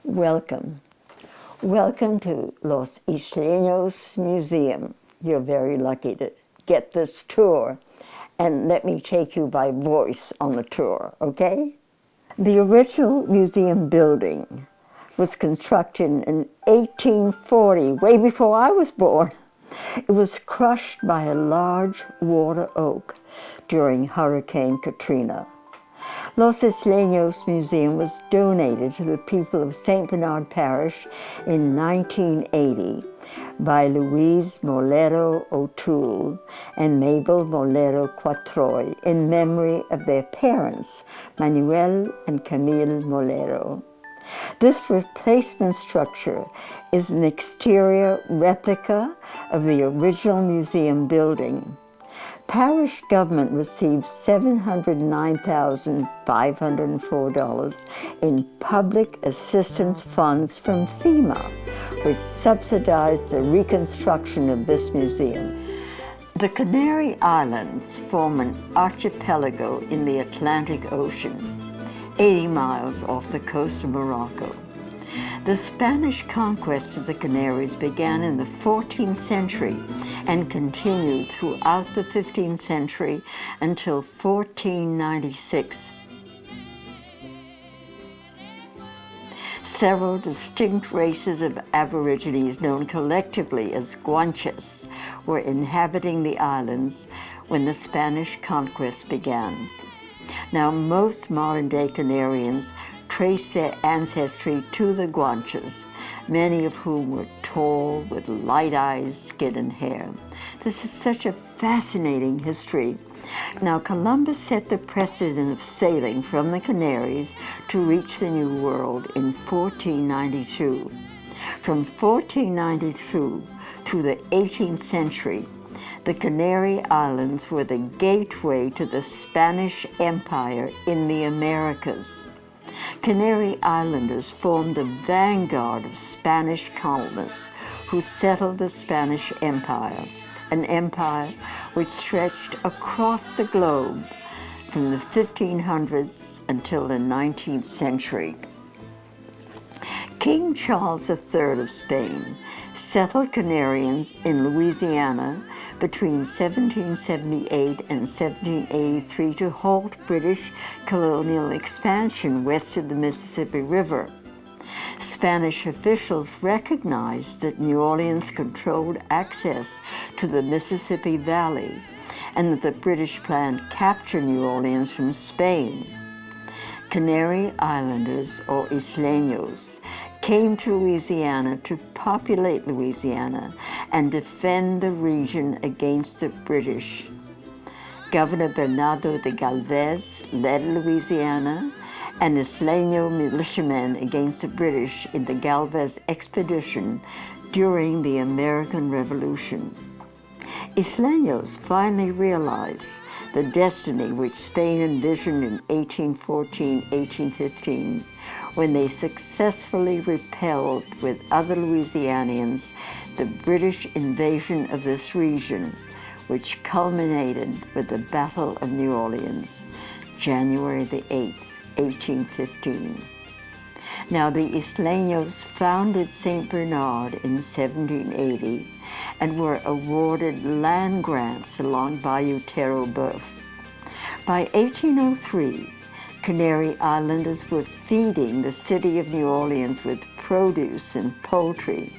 Welcome. Welcome to Los Islenos Museum. You're very lucky to get this tour. And let me take you by voice on the tour, okay? The original museum building was constructed in 1840, way before I was born. It was crushed by a large water oak during Hurricane Katrina. Los Islenos Museum was donated to the people of St. Bernard Parish in 1980 by Louise Molero O'Toole and Mabel Molero Quattroy in memory of their parents, Manuel and Camille Molero. This replacement structure is an exterior replica of the original museum building. Parish government received $709,504 in public assistance funds from FEMA, which subsidized the reconstruction of this museum. The Canary Islands form an archipelago in the Atlantic Ocean, 80 miles off the coast of Morocco. The Spanish conquest of the Canaries began in the 14th century and continued throughout the 15th century until 1496. Several distinct races of Aborigines, known collectively as Guanches, were inhabiting the islands when the Spanish conquest began. Now, most modern-day Canarians trace their ancestry to the Guanches, many of whom were tall, with light eyes, skin, and hair. This is such a fascinating history. Now, Columbus set the precedent of sailing from the Canaries to reach the New World in 1492. From 1492 through the 18th century, the Canary Islands were the gateway to the Spanish Empire in the Americas. Canary Islanders formed the vanguard of Spanish colonists who settled the Spanish Empire, an empire which stretched across the globe from the 1500s until the 19th century. King Charles III of Spain settled Canarians in Louisiana between 1778 and 1783 to halt British colonial expansion west of the Mississippi River. Spanish officials recognized that New Orleans controlled access to the Mississippi Valley and that the British planned to capture New Orleans from Spain. Canary Islanders, or Islenos, came to Louisiana to populate Louisiana and defend the region against the British. Governor Bernardo de Galvez led Louisiana and Isleno militiamen against the British in the Galvez expedition during the American Revolution. Islenos finally realized the destiny which Spain envisioned in 1814-1815 when they successfully repelled with other Louisianians the British invasion of this region, which culminated with the Battle of New Orleans, January the 8th, 1815. Now, the Islenos founded St. Bernard in 1780 and were awarded land grants along Bayou Terre-aux-Bœufs. By 1803, Canary Islanders were feeding the city of New Orleans with produce and poultry.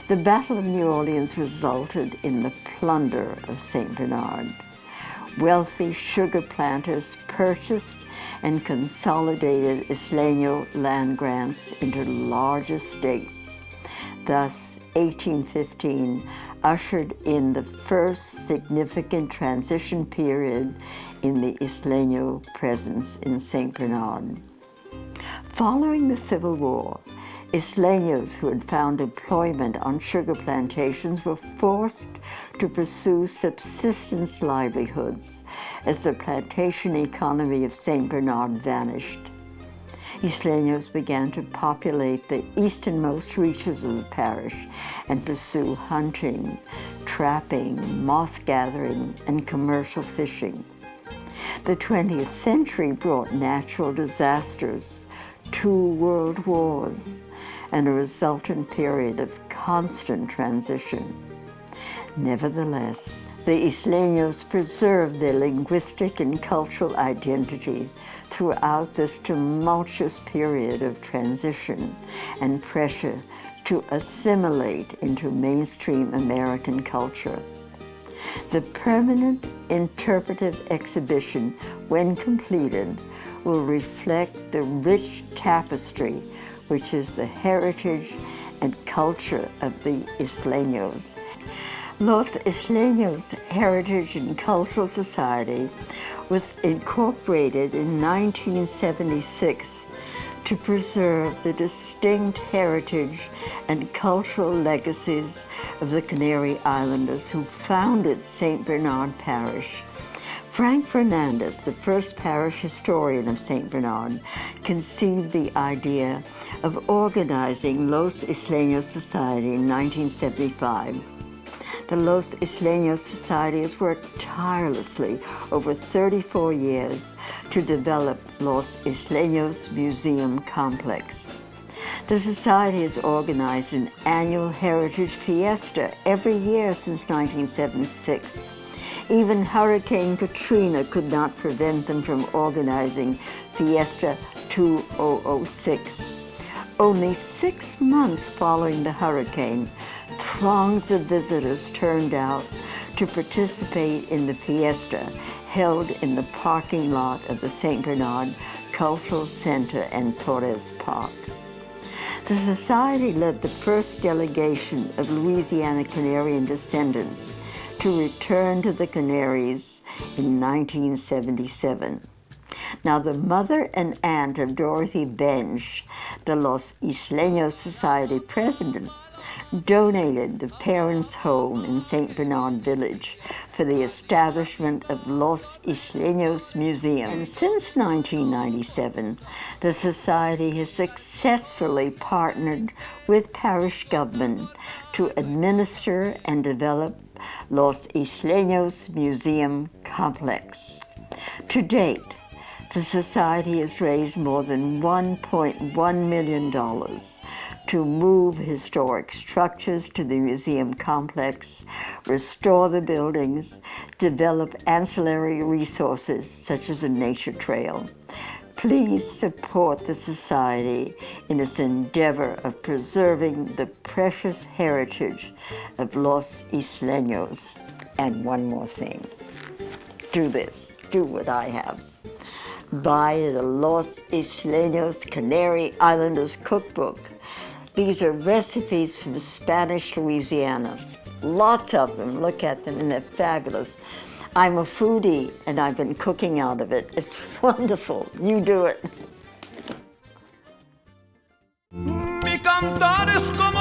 The Battle of New Orleans resulted in the plunder of St. Bernard. Wealthy sugar planters purchased and consolidated Isleno land grants into large estates. Thus, 1815 ushered in the first significant transition period in the Isleno presence in St. Bernard. Following the Civil War, Islenos who had found employment on sugar plantations were forced to pursue subsistence livelihoods as the plantation economy of St. Bernard vanished. Islenos began to populate the easternmost reaches of the parish and pursue hunting, trapping, moss gathering, and commercial fishing. The 20th century brought natural disasters, 2 world wars and a resultant period of constant transition. Nevertheless, the Islenos preserved their linguistic and cultural identity throughout this tumultuous period of transition and pressure to assimilate into mainstream American culture. The permanent interpretive exhibition, when completed, will reflect the rich tapestry which is the heritage and culture of the Islenos. Los Islenos Heritage and Cultural Society was incorporated in 1976 to preserve the distinct heritage and cultural legacies of the Canary Islanders who founded St. Bernard Parish. Frank Fernandez, the first parish historian of St. Bernard, conceived the idea of organizing Los Islenos Society in 1975. The Los Islenos Society has worked tirelessly over 34 years to develop Los Islenos Museum Complex. The Society has organized an annual Heritage Fiesta every year since 1976. Even Hurricane Katrina could not prevent them from organizing Fiesta 2006. Only 6 months following the hurricane, throngs of visitors turned out to participate in the fiesta held in the parking lot of the St. Bernard Cultural Center and Torres Park. The Society led the first delegation of Louisiana Canarian descendants to return to the Canaries in 1977. Now, the mother and aunt of Dorothy Bench, the Los Islenos Society president, donated the parents' home in St. Bernard Village for the establishment of Los Islenos Museum. And since 1997, the Society has successfully partnered with parish government to administer and develop Los Islenos Museum Complex. To date, the Society has raised more than $1.1 million to move historic structures to the museum complex, restore the buildings, develop ancillary resources such as a nature trail. Please support the Society in its endeavor of preserving the precious heritage of Los Islenos. And one more thing, do this, do what I have. Buy the Los Islenos Canary Islanders Cookbook. These are recipes from Spanish Louisiana. Lots of them. Look at them, and they're fabulous. I'm a foodie, and I've been cooking out of it. It's wonderful. You do it. Mi cantar es como